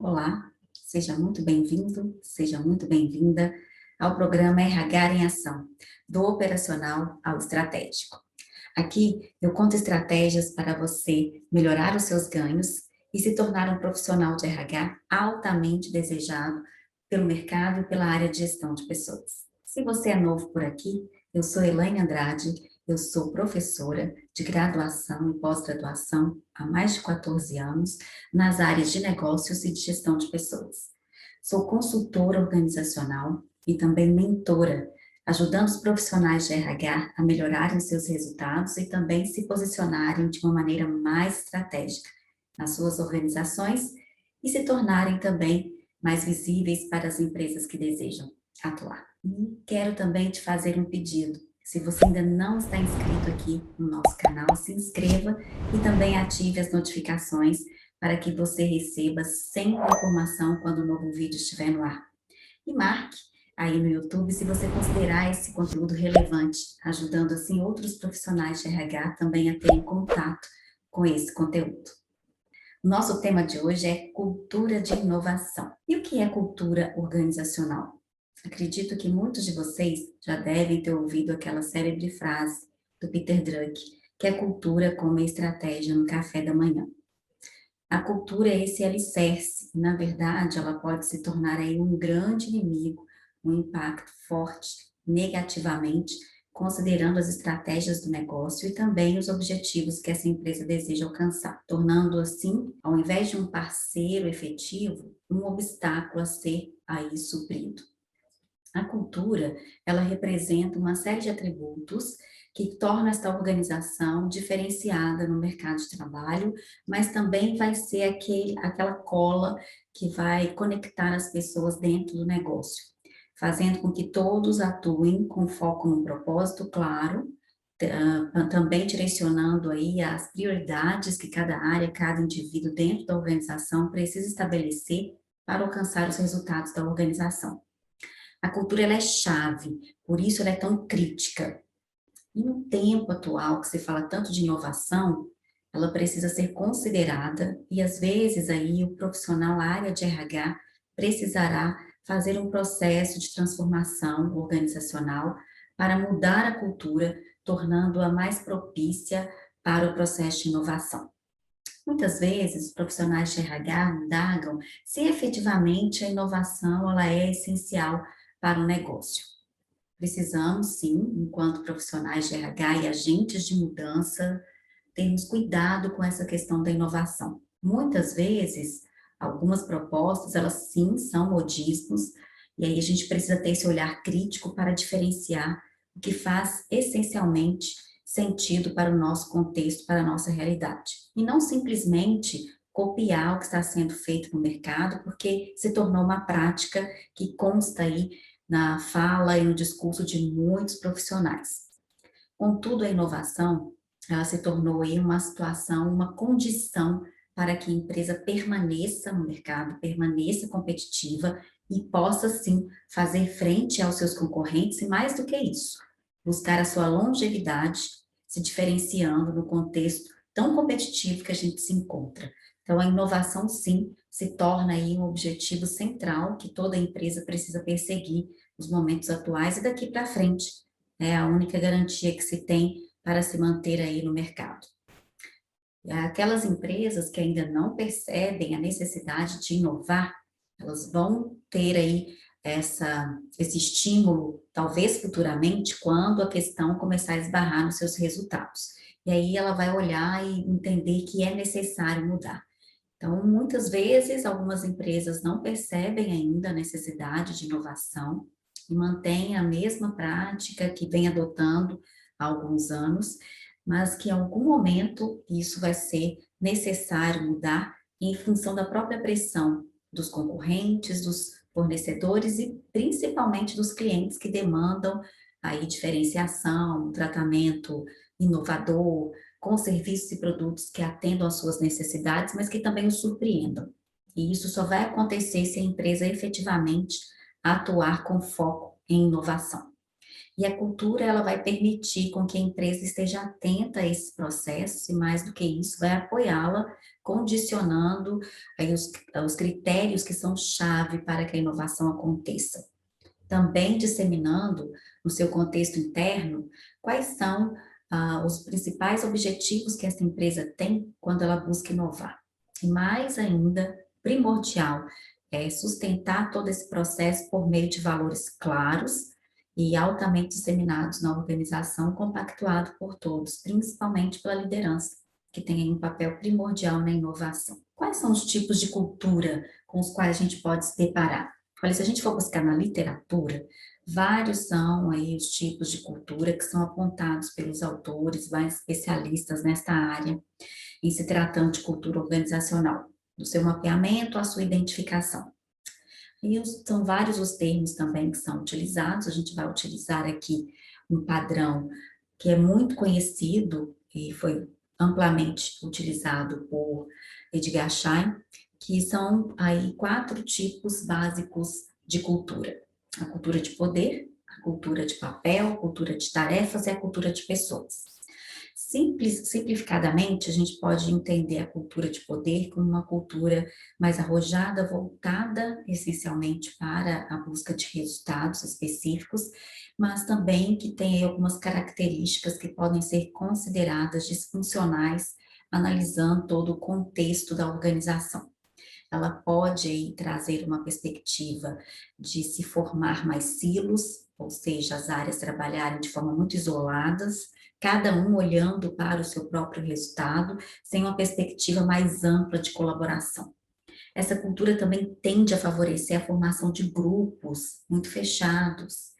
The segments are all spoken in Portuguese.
Olá, seja muito bem-vindo, seja muito bem-vinda ao programa RH em Ação, do operacional ao estratégico. Aqui eu conto estratégias para você melhorar os seus ganhos e se tornar um profissional de RH altamente desejado pelo mercado e pela área de gestão de pessoas. Se você é novo por aqui, eu sou Elaine Andrade, eu sou professora de graduação e pós-graduação há mais de 14 anos nas áreas de negócios e de gestão de pessoas. Sou consultora organizacional e também mentora, ajudando os profissionais de RH a melhorarem seus resultados e também se posicionarem de uma maneira mais estratégica nas suas organizações e se tornarem também mais visíveis para as empresas que desejam atuar. E quero também te fazer um pedido. Se você ainda não está inscrito aqui no nosso canal, se inscreva e também ative as notificações para que você receba sempre informação quando o novo vídeo estiver no ar. E marque aí no YouTube se você considerar esse conteúdo relevante, ajudando assim outros profissionais de RH também a terem contato com esse conteúdo. O nosso tema de hoje é cultura de inovação. E o que é cultura organizacional? Acredito que muitos de vocês já devem ter ouvido aquela célebre frase do Peter Drucker, que é cultura como estratégia no café da manhã. A cultura é esse alicerce, na verdade, ela pode se tornar aí um grande inimigo, um impacto forte negativamente, considerando as estratégias do negócio e também os objetivos que essa empresa deseja alcançar, tornando assim, ao invés de um parceiro efetivo, um obstáculo a ser aí suprido. A cultura, ela representa uma série de atributos que tornam esta organização diferenciada no mercado de trabalho, mas também vai ser aquela cola que vai conectar as pessoas dentro do negócio, fazendo com que todos atuem com foco num propósito claro, também direcionando aí as prioridades que cada área, cada indivíduo dentro da organização precisa estabelecer para alcançar os resultados da organização. A cultura ela é chave, por isso ela é tão crítica. E no tempo atual, que se fala tanto de inovação, ela precisa ser considerada e às vezes aí o profissional, a área de RH, precisará fazer um processo de transformação organizacional para mudar a cultura, tornando-a mais propícia para o processo de inovação. Muitas vezes, os profissionais de RH indagam se efetivamente a inovação ela é essencial para o negócio. Precisamos, sim, enquanto profissionais de RH e agentes de mudança, termos cuidado com essa questão da inovação. Muitas vezes, algumas propostas, elas sim são modismos, e aí a gente precisa ter esse olhar crítico para diferenciar o que faz essencialmente sentido para o nosso contexto, para a nossa realidade. E não simplesmente copiar o que está sendo feito no mercado, porque se tornou uma prática que consta aí na fala e no discurso de muitos profissionais. Contudo, a inovação, ela se tornou aí uma situação, uma condição para que a empresa permaneça no mercado, permaneça competitiva e possa, sim, fazer frente aos seus concorrentes e, mais do que isso, buscar a sua longevidade, se diferenciando no contexto tão competitivo que a gente se encontra. Então, a inovação, sim, se torna aí um objetivo central que toda empresa precisa perseguir nos momentos atuais e daqui para frente. É a única garantia que se tem para se manter aí no mercado. Aquelas empresas que ainda não percebem a necessidade de inovar, elas vão ter aí esse estímulo, talvez futuramente, quando a questão começar a esbarrar nos seus resultados. E aí ela vai olhar e entender que é necessário mudar. Então, muitas vezes, algumas empresas não percebem ainda a necessidade de inovação e mantêm a mesma prática que vem adotando há alguns anos, mas que em algum momento isso vai ser necessário mudar em função da própria pressão dos concorrentes, dos fornecedores e principalmente dos clientes que demandam aí diferenciação, tratamento inovador, com serviços e produtos que atendam às suas necessidades, mas que também os surpreendam. E isso só vai acontecer se a empresa efetivamente atuar com foco em inovação. E a cultura, ela vai permitir com que a empresa esteja atenta a esse processo e, mais do que isso, vai apoiá-la condicionando aí os critérios que são chave para que a inovação aconteça. Também disseminando no seu contexto interno quais são os principais objetivos que essa empresa tem quando ela busca inovar. E mais ainda, primordial, é sustentar todo esse processo por meio de valores claros e altamente disseminados na organização, compactuado por todos, principalmente pela liderança, que tem aí um papel primordial na inovação. Quais são os tipos de cultura com os quais a gente pode se deparar? Olha, se a gente for buscar na literatura, vários são aí os tipos de cultura que são apontados pelos autores, mais especialistas nesta área, em se tratando de cultura organizacional, do seu mapeamento à sua identificação. E são vários os termos também que são utilizados, a gente vai utilizar aqui um padrão que é muito conhecido e foi amplamente utilizado por Edgar Schein, que são aí 4 tipos básicos de cultura. A cultura de poder, a cultura de papel, a cultura de tarefas e a cultura de pessoas. Simplificadamente, a gente pode entender a cultura de poder como uma cultura mais arrojada, voltada essencialmente para a busca de resultados específicos, mas também que tem algumas características que podem ser consideradas disfuncionais, analisando todo o contexto da organização. Ela pode aí trazer uma perspectiva de se formar mais silos, ou seja, as áreas trabalharem de forma muito isoladas, cada um olhando para o seu próprio resultado, sem uma perspectiva mais ampla de colaboração. Essa cultura também tende a favorecer a formação de grupos muito fechados,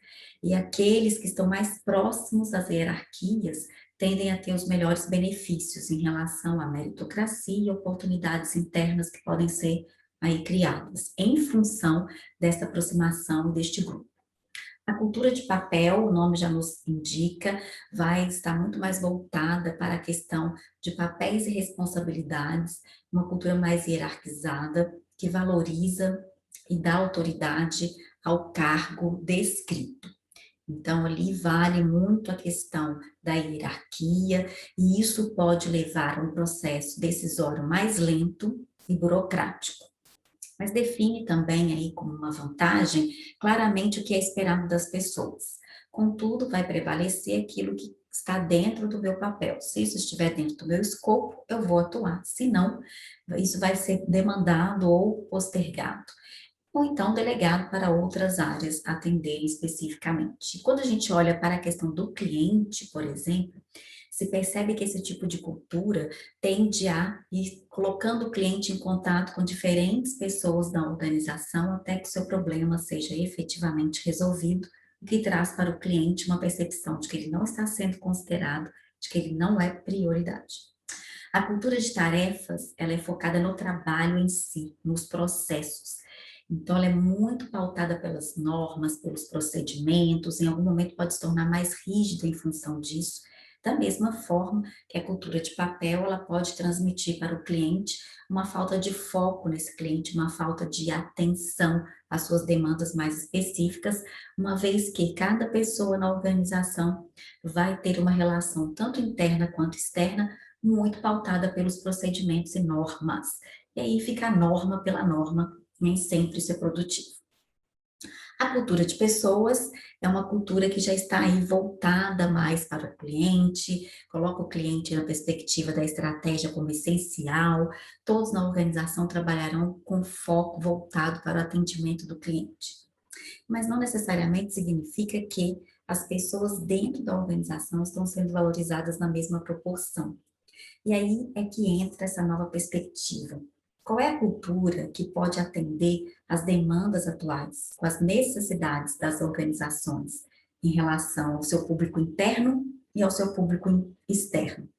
e aqueles que estão mais próximos às hierarquias tendem a ter os melhores benefícios em relação à meritocracia e oportunidades internas que podem ser aí criadas em função dessa aproximação deste grupo. A cultura de papel, o nome já nos indica, vai estar muito mais voltada para a questão de papéis e responsabilidades, uma cultura mais hierarquizada, que valoriza e dá autoridade ao cargo descrito. Então, ali vale muito a questão da hierarquia, e isso pode levar a um processo decisório mais lento e burocrático. Mas define também aí como uma vantagem claramente o que é esperado das pessoas. Contudo, vai prevalecer aquilo que está dentro do meu papel. Se isso estiver dentro do meu escopo, eu vou atuar. Se não, isso vai ser demandado ou postergado, ou então delegado para outras áreas atenderem especificamente. Quando a gente olha para a questão do cliente, por exemplo, se percebe que esse tipo de cultura tende a ir colocando o cliente em contato com diferentes pessoas da organização até que o seu problema seja efetivamente resolvido, o que traz para o cliente uma percepção de que ele não está sendo considerado, de que ele não é prioridade. A cultura de tarefas, ela é focada no trabalho em si, nos processos. Então, ela é muito pautada pelas normas, pelos procedimentos, em algum momento pode se tornar mais rígida em função disso. Da mesma forma que a cultura de papel, ela pode transmitir para o cliente uma falta de foco nesse cliente, uma falta de atenção às suas demandas mais específicas, uma vez que cada pessoa na organização vai ter uma relação tanto interna quanto externa muito pautada pelos procedimentos e normas. E aí fica a norma pela norma, nem sempre isso é produtivo. A cultura de pessoas é uma cultura que já está aí voltada mais para o cliente, coloca o cliente na perspectiva da estratégia como essencial, todos na organização trabalharão com foco voltado para o atendimento do cliente. Mas não necessariamente significa que as pessoas dentro da organização estão sendo valorizadas na mesma proporção. E aí é que entra essa nova perspectiva. Qual é a cultura que pode atender às demandas atuais, com as necessidades das organizações em relação ao seu público interno e ao seu público externo?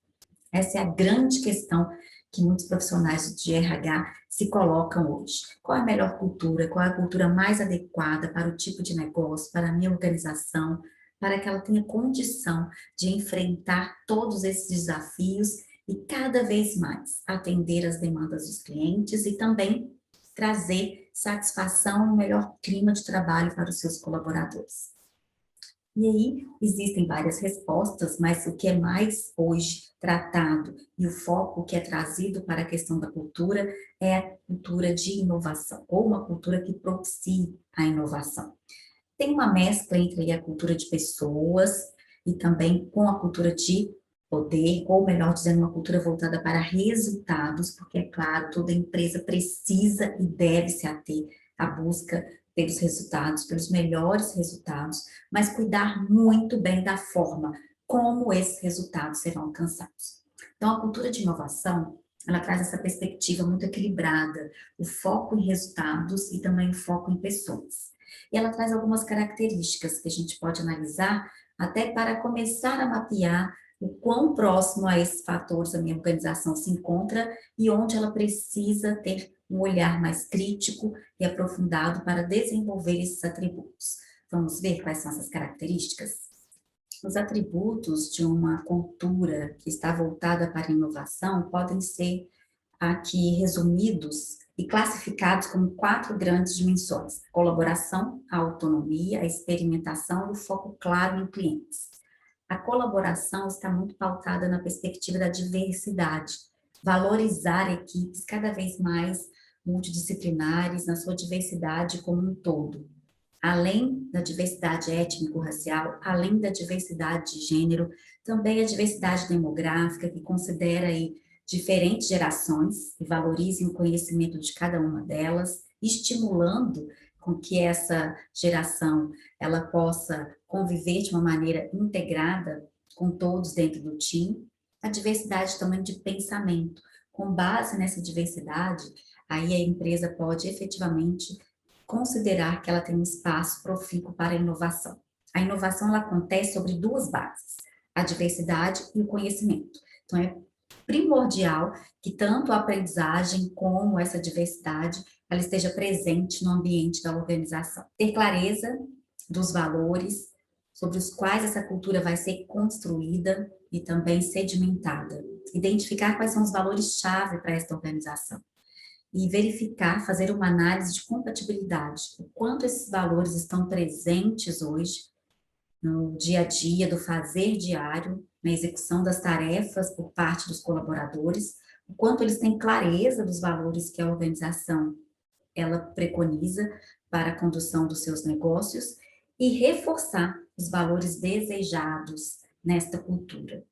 Essa é a grande questão que muitos profissionais de RH se colocam hoje. Qual é a melhor cultura? Qual é a cultura mais adequada para o tipo de negócio, para a minha organização, para que ela tenha condição de enfrentar todos esses desafios e cada vez mais atender às demandas dos clientes e também trazer satisfação e um melhor clima de trabalho para os seus colaboradores. E aí existem várias respostas, mas o que é mais hoje tratado e o foco que é trazido para a questão da cultura é a cultura de inovação, ou uma cultura que propicie a inovação. Tem uma mescla entre a cultura de pessoas e também com a cultura de poder, ou melhor dizendo, uma cultura voltada para resultados, porque, é claro, toda empresa precisa e deve se ater à busca pelos resultados, pelos melhores resultados, mas cuidar muito bem da forma como esses resultados serão alcançados. Então, a cultura de inovação, ela traz essa perspectiva muito equilibrada, o foco em resultados e também o foco em pessoas. E ela traz algumas características que a gente pode analisar até para começar a mapear o quão próximo a esses fatores a minha organização se encontra e onde ela precisa ter um olhar mais crítico e aprofundado para desenvolver esses atributos. Vamos ver quais são essas características? Os atributos de uma cultura que está voltada para a inovação podem ser aqui resumidos e classificados como 4 grandes dimensões: a colaboração, a autonomia, a experimentação e o foco claro em clientes. A colaboração está muito pautada na perspectiva da diversidade, valorizar equipes cada vez mais multidisciplinares na sua diversidade como um todo. Além da diversidade étnico-racial, além da diversidade de gênero, também a diversidade demográfica, que considera aí diferentes gerações e valorize o conhecimento de cada uma delas, estimulando com que essa geração ela possa conviver de uma maneira integrada com todos dentro do time. A diversidade também de pensamento. Com base nessa diversidade, aí a empresa pode efetivamente considerar que ela tem um espaço profícuo para a inovação. A inovação ela acontece sobre 2 bases, a diversidade e o conhecimento. Então, é primordial que tanto a aprendizagem como essa diversidade ela esteja presente no ambiente da organização. Ter clareza dos valores sobre os quais essa cultura vai ser construída e também sedimentada. Identificar quais são os valores-chave para esta organização e verificar, fazer uma análise de compatibilidade, o quanto esses valores estão presentes hoje no dia a dia do fazer diário, na execução das tarefas por parte dos colaboradores, o quanto eles têm clareza dos valores que a organização ela preconiza para a condução dos seus negócios e reforçar os valores desejados nesta cultura.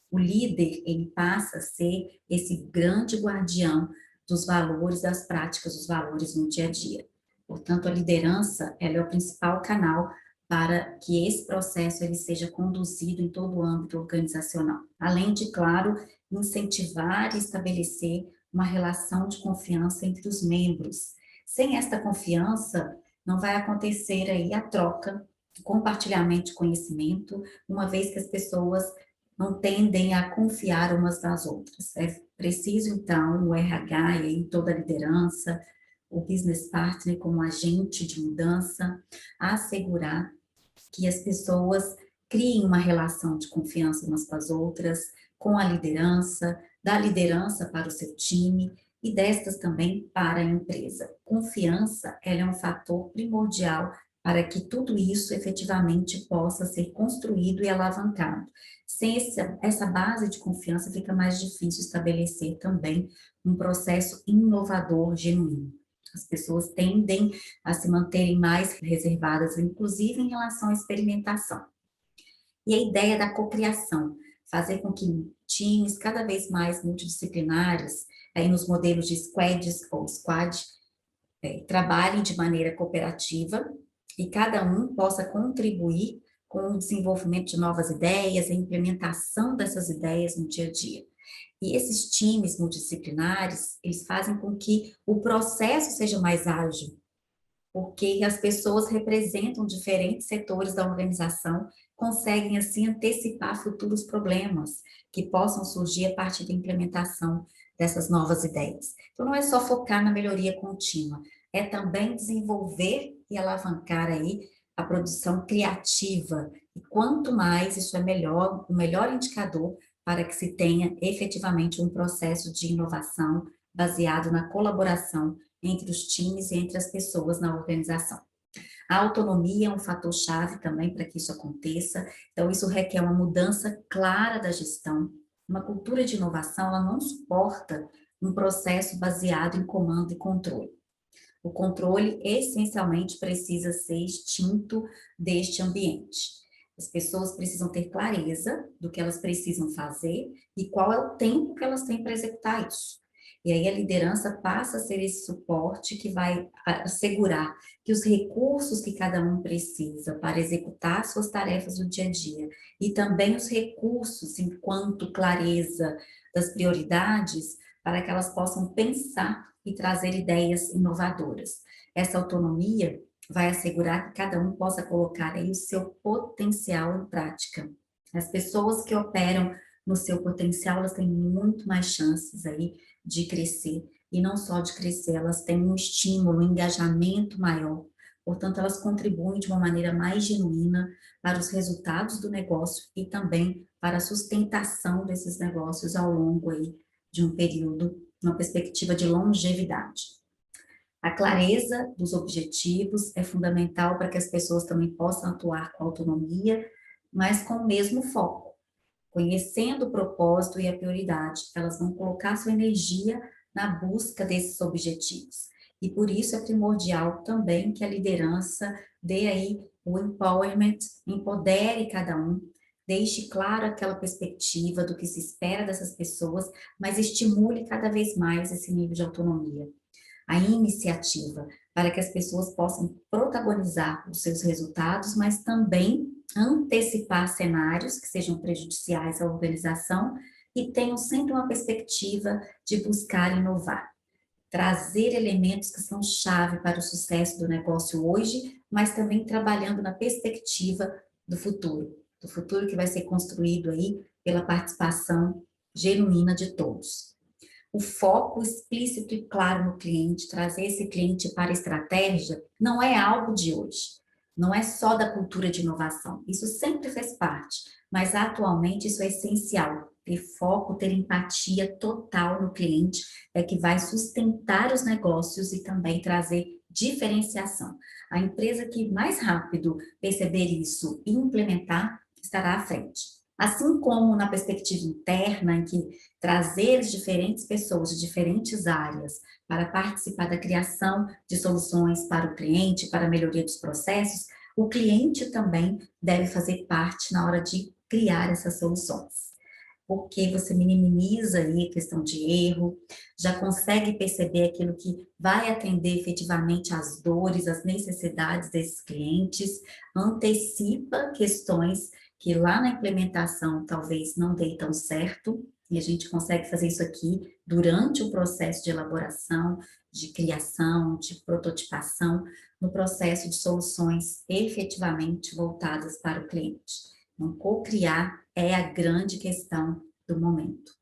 O líder, ele passa a ser esse grande guardião dos valores, das práticas, dos valores no dia a dia. Portanto, a liderança, ela é o principal canal para que esse processo ele seja conduzido em todo o âmbito organizacional. Além de, claro, incentivar e estabelecer uma relação de confiança entre os membros. Sem esta confiança, não vai acontecer aí a troca, o compartilhamento de conhecimento, uma vez que as pessoas não tendem a confiar umas nas outras. É preciso, então, o RH e aí toda a liderança, o business partner como agente de mudança, assegurar que as pessoas criem uma relação de confiança umas com as outras, com a liderança, da liderança para o seu time e destas também para a empresa. Confiança, ela é um fator primordial para que tudo isso efetivamente possa ser construído e alavancado. Sem essa base de confiança, fica mais difícil estabelecer também um processo inovador genuíno. As pessoas tendem a se manterem mais reservadas, inclusive em relação à experimentação. E a ideia da cocriação, fazer com que times cada vez mais multidisciplinares, aí nos modelos de squads ou squad, trabalhem de maneira cooperativa e cada um possa contribuir com o desenvolvimento de novas ideias, a implementação dessas ideias no dia a dia. E esses times multidisciplinares, eles fazem com que o processo seja mais ágil, porque as pessoas representam diferentes setores da organização, conseguem assim antecipar futuros problemas que possam surgir a partir da implementação dessas novas ideias. Então não é só focar na melhoria contínua, é também desenvolver e alavancar aí a produção criativa. E quanto mais isso é melhor, o melhor indicador para que se tenha efetivamente um processo de inovação baseado na colaboração entre os times e entre as pessoas na organização. A autonomia é um fator-chave também para que isso aconteça, então isso requer uma mudança clara da gestão. Uma cultura de inovação, ela não suporta um processo baseado em comando e controle. O controle essencialmente precisa ser extinto deste ambiente. As pessoas precisam ter clareza do que elas precisam fazer e qual é o tempo que elas têm para executar isso. E aí a liderança passa a ser esse suporte que vai assegurar que os recursos que cada um precisa para executar suas tarefas do dia a dia e também os recursos enquanto clareza das prioridades para que elas possam pensar e trazer ideias inovadoras. Essa autonomia vai assegurar que cada um possa colocar aí o seu potencial em prática. As pessoas que operam no seu potencial, elas têm muito mais chances aí de crescer, e não só de crescer, elas têm um estímulo, um engajamento maior, portanto, elas contribuem de uma maneira mais genuína para os resultados do negócio e também para a sustentação desses negócios ao longo aí de um período, uma perspectiva de longevidade. A clareza dos objetivos é fundamental para que as pessoas também possam atuar com autonomia, mas com o mesmo foco. Conhecendo o propósito e a prioridade, elas vão colocar sua energia na busca desses objetivos. E por isso é primordial também que a liderança dê aí o empowerment, empodere cada um, deixe claro aquela perspectiva do que se espera dessas pessoas, mas estimule cada vez mais esse nível de autonomia. A iniciativa, para que as pessoas possam protagonizar os seus resultados, mas também antecipar cenários que sejam prejudiciais à organização e tenham sempre uma perspectiva de buscar inovar. Trazer elementos que são chave para o sucesso do negócio hoje, mas também trabalhando na perspectiva do futuro que vai ser construído aí pela participação genuína de todos. O foco explícito e claro no cliente, trazer esse cliente para a estratégia, não é algo de hoje. Não é só da cultura de inovação. Isso sempre fez parte, mas atualmente isso é essencial. Ter foco, ter empatia total no cliente é que vai sustentar os negócios e também trazer diferenciação. A empresa que mais rápido perceber isso e implementar estará à frente. Assim como na perspectiva interna, em que trazer diferentes pessoas de diferentes áreas para participar da criação de soluções para o cliente, para a melhoria dos processos, o cliente também deve fazer parte na hora de criar essas soluções. Porque você minimiza aí a questão de erro, já consegue perceber aquilo que vai atender efetivamente às dores, às necessidades desses clientes, antecipa questões que lá na implementação talvez não dê tão certo, e a gente consegue fazer isso aqui durante o processo de elaboração, de criação, de prototipação, no processo de soluções efetivamente voltadas para o cliente. Então, co-criar é a grande questão do momento.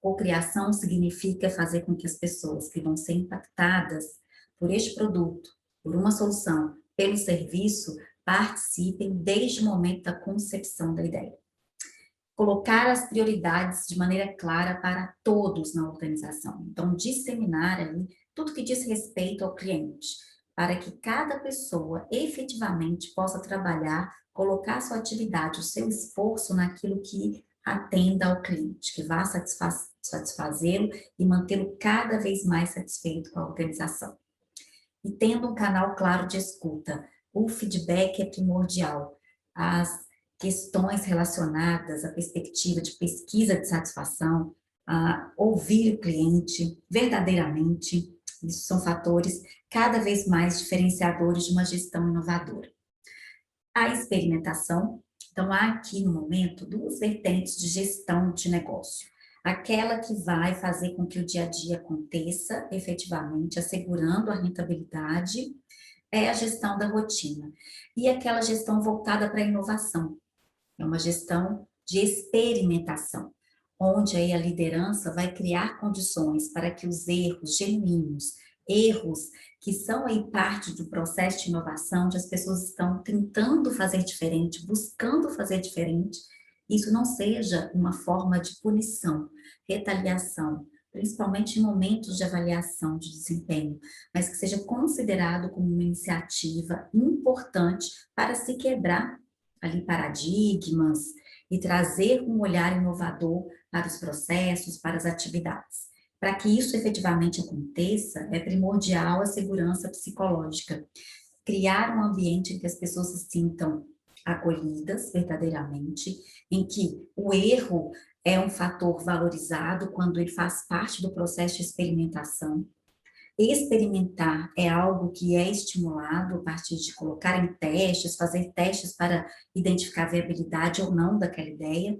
Co-criação significa fazer com que as pessoas que vão ser impactadas por este produto, por uma solução, pelo serviço, participem desde o momento da concepção da ideia. Colocar as prioridades de maneira clara para todos na organização. Então, disseminar ali tudo que diz respeito ao cliente, para que cada pessoa efetivamente possa trabalhar, colocar sua atividade, o seu esforço naquilo que atenda ao cliente, que vá satisfazê-lo e mantê-lo cada vez mais satisfeito com a organização. E tendo um canal claro de escuta, o feedback é primordial. As questões relacionadas à perspectiva de pesquisa de satisfação, a ouvir o cliente verdadeiramente, isso são fatores cada vez mais diferenciadores de uma gestão inovadora. A experimentação, então há aqui no momento duas vertentes de gestão de negócio. Aquela que vai fazer com que o dia a dia aconteça efetivamente, assegurando a rentabilidade, é a gestão da rotina. E aquela gestão voltada para a inovação, é uma gestão de experimentação, onde aí a liderança vai criar condições para que os erros genuínos, erros que são aí parte do processo de inovação, onde as pessoas estão tentando fazer diferente, buscando fazer diferente, isso não seja uma forma de punição, retaliação, principalmente em momentos de avaliação de desempenho, mas que seja considerado como uma iniciativa importante para se quebrar ali paradigmas e trazer um olhar inovador para os processos, para as atividades. Para que isso efetivamente aconteça, é primordial a segurança psicológica. Criar um ambiente em que as pessoas se sintam acolhidas verdadeiramente, em que o erro é um fator valorizado quando ele faz parte do processo de experimentação. Experimentar é algo que é estimulado a partir de colocar em testes, fazer testes para identificar a viabilidade ou não daquela ideia,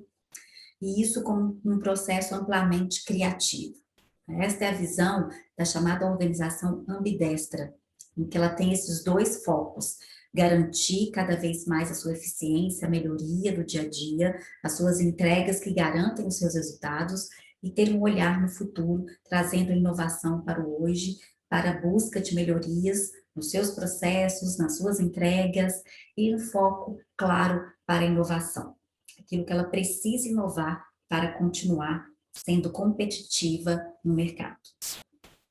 e isso como um processo amplamente criativo. Esta é a visão da chamada organização ambidestra, em que ela tem esses dois focos: garantir cada vez mais a sua eficiência, a melhoria do dia a dia, as suas entregas que garantem os seus resultados, e ter um olhar no futuro, trazendo inovação para o hoje, para a busca de melhorias nos seus processos, nas suas entregas, e um foco claro para a inovação. Aquilo que ela precisa inovar para continuar sendo competitiva no mercado.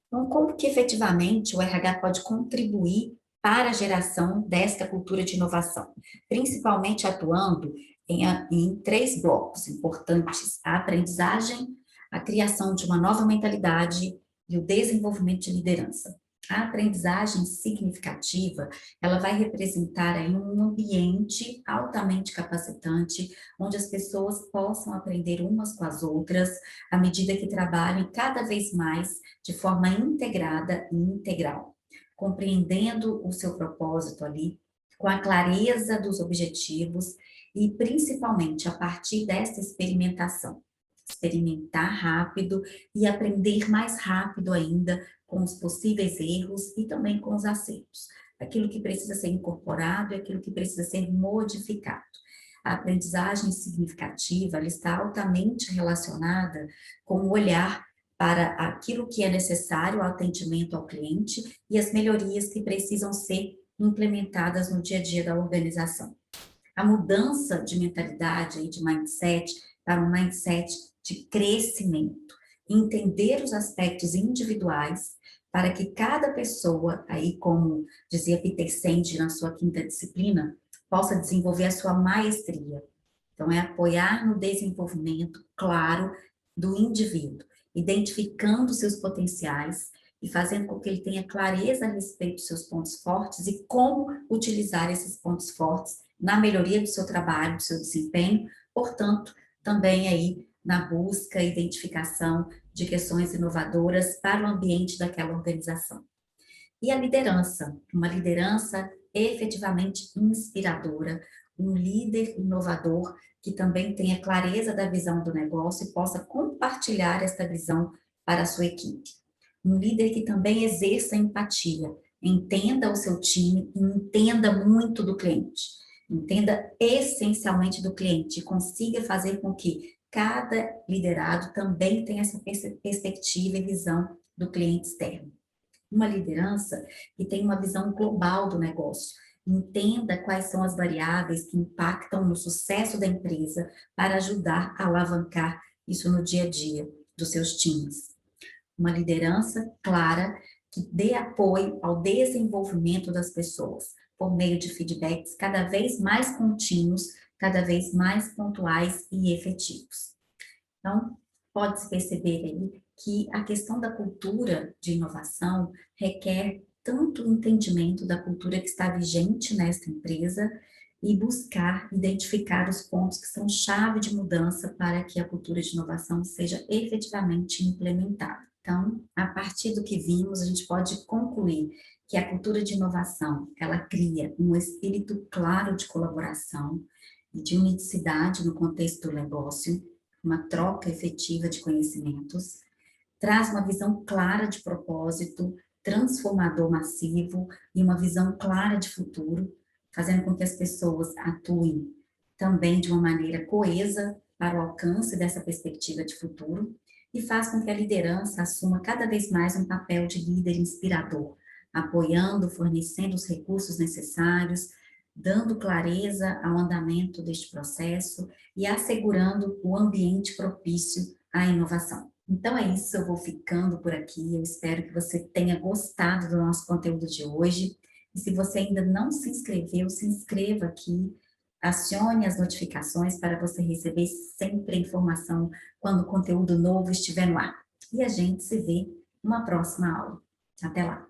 Então, como que efetivamente o RH pode contribuir para a geração desta cultura de inovação? Principalmente atuando em três blocos importantes: a aprendizagem, a criação de uma nova mentalidade e o desenvolvimento de liderança. A aprendizagem significativa, ela vai representar aí um ambiente altamente capacitante, onde as pessoas possam aprender umas com as outras, à medida que trabalhem cada vez mais de forma integrada e integral, compreendendo o seu propósito ali, com a clareza dos objetivos e principalmente a partir dessa experimentação. Experimentar rápido e aprender mais rápido ainda com os possíveis erros e também com os acertos. Aquilo que precisa ser incorporado e aquilo que precisa ser modificado. A aprendizagem significativa, ela está altamente relacionada com o olhar para aquilo que é necessário ao atendimento ao cliente e as melhorias que precisam ser implementadas no dia a dia da organização. A mudança de mentalidade e de mindset para um mindset de crescimento, entender os aspectos individuais para que cada pessoa, aí como dizia Peter Senge na sua quinta disciplina, possa desenvolver a sua maestria. Então, é apoiar no desenvolvimento claro do indivíduo, identificando seus potenciais e fazendo com que ele tenha clareza a respeito dos seus pontos fortes e como utilizar esses pontos fortes na melhoria do seu trabalho, do seu desempenho, portanto, também aí na busca e identificação de questões inovadoras para o ambiente daquela organização. E a liderança, uma liderança efetivamente inspiradora, um líder inovador que também tenha clareza da visão do negócio e possa compartilhar esta visão para a sua equipe. Um líder que também exerça empatia, entenda o seu time e entenda muito do cliente. Entenda essencialmente do cliente e consiga fazer com que cada liderado também tenha essa perspectiva e visão do cliente externo. Uma liderança que tem uma visão global do negócio, entenda quais são as variáveis que impactam no sucesso da empresa para ajudar a alavancar isso no dia a dia dos seus times. Uma liderança clara que dê apoio ao desenvolvimento das pessoas, por meio de feedbacks cada vez mais contínuos, cada vez mais pontuais e efetivos. Então, pode-se perceber aí que a questão da cultura de inovação requer tanto o entendimento da cultura que está vigente nesta empresa e buscar identificar os pontos que são chave de mudança para que a cultura de inovação seja efetivamente implementada. Então, a partir do que vimos, a gente pode concluir que a cultura de inovação, ela cria um espírito claro de colaboração e de unicidade no contexto do negócio, uma troca efetiva de conhecimentos, traz uma visão clara de propósito, transformador massivo e uma visão clara de futuro, fazendo com que as pessoas atuem também de uma maneira coesa para o alcance dessa perspectiva de futuro e faz com que a liderança assuma cada vez mais um papel de líder inspirador, apoiando, fornecendo os recursos necessários, dando clareza ao andamento deste processo e assegurando o ambiente propício à inovação. Então é isso, eu vou ficando por aqui. Eu espero que você tenha gostado do nosso conteúdo de hoje. E se você ainda não se inscreveu, se inscreva aqui, acione as notificações para você receber sempre a informação quando o conteúdo novo estiver no ar. E a gente se vê numa próxima aula. Até lá!